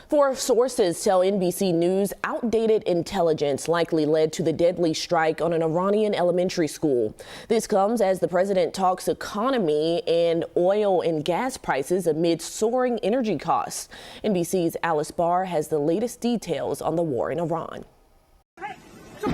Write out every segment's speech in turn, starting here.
Four sources tell NBC News outdated intelligence likely led to the deadly strike on an Iranian elementary school. This comes as the president talks economy and oil and gas prices amid soaring energy costs. NBC's Alice Barr has the latest details on the war in Iran.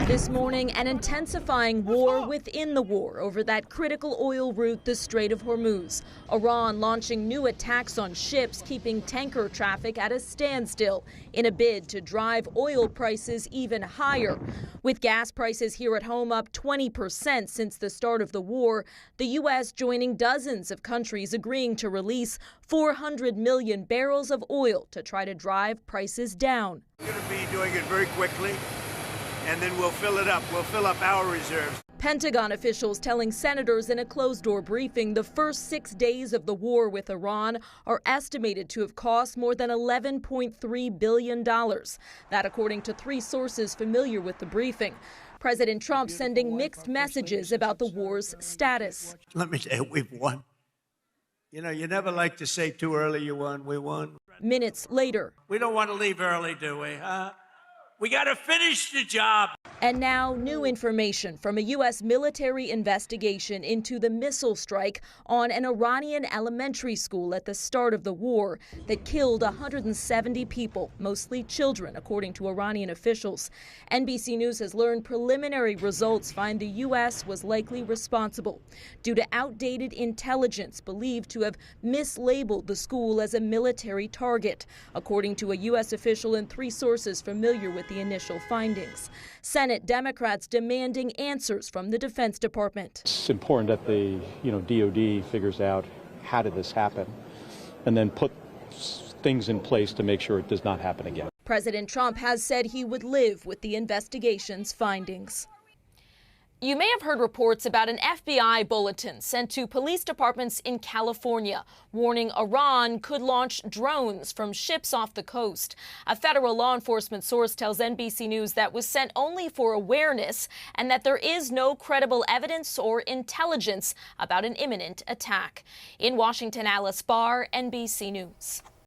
This morning, an intensifying war within the war over that critical oil route, the Strait of Hormuz. Iran launching new attacks on ships, keeping tanker traffic at a standstill in a bid to drive oil prices even higher. With gas prices here at home up 20% since the start of the war, the U.S. joining dozens of countries agreeing to release 400 million barrels of oil to try to drive prices down. We're going to be doing it very quickly, and then we'll fill it up. We'll fill up our reserves. Pentagon officials telling senators in a closed-door briefing the first 6 days of the war with Iran are estimated to have cost more than $11.3 billion. That according to three sources familiar with the briefing. President Trump sending mixed messages about the war's status. Let me tell you, we've won. You know, you never like to say too early you won. We won. Minutes later. We don't want to leave early, do we? We got to finish the job. And now new information from a U.S. military investigation into the missile strike on an Iranian elementary school at the start of the war that killed 170 people, mostly children, according to Iranian officials. NBC News has learned preliminary results find the U.S. was likely responsible due to outdated intelligence believed to have mislabeled the school as a military target, according to a U.S. official and three sources familiar with the initial findings. Senate Democrats demanding answers from the Defense Department. It's important that the DOD figures out how did this happen and then put things in place to make sure it does not happen again. President Trump has said he would live with the investigation's findings. You may have heard reports about an FBI bulletin sent to police departments in California, warning Iran could launch drones from ships off the coast. A federal law enforcement source tells NBC News that was sent only for awareness and that there is no credible evidence or intelligence about an imminent attack. In Washington, Alice Barr, NBC News.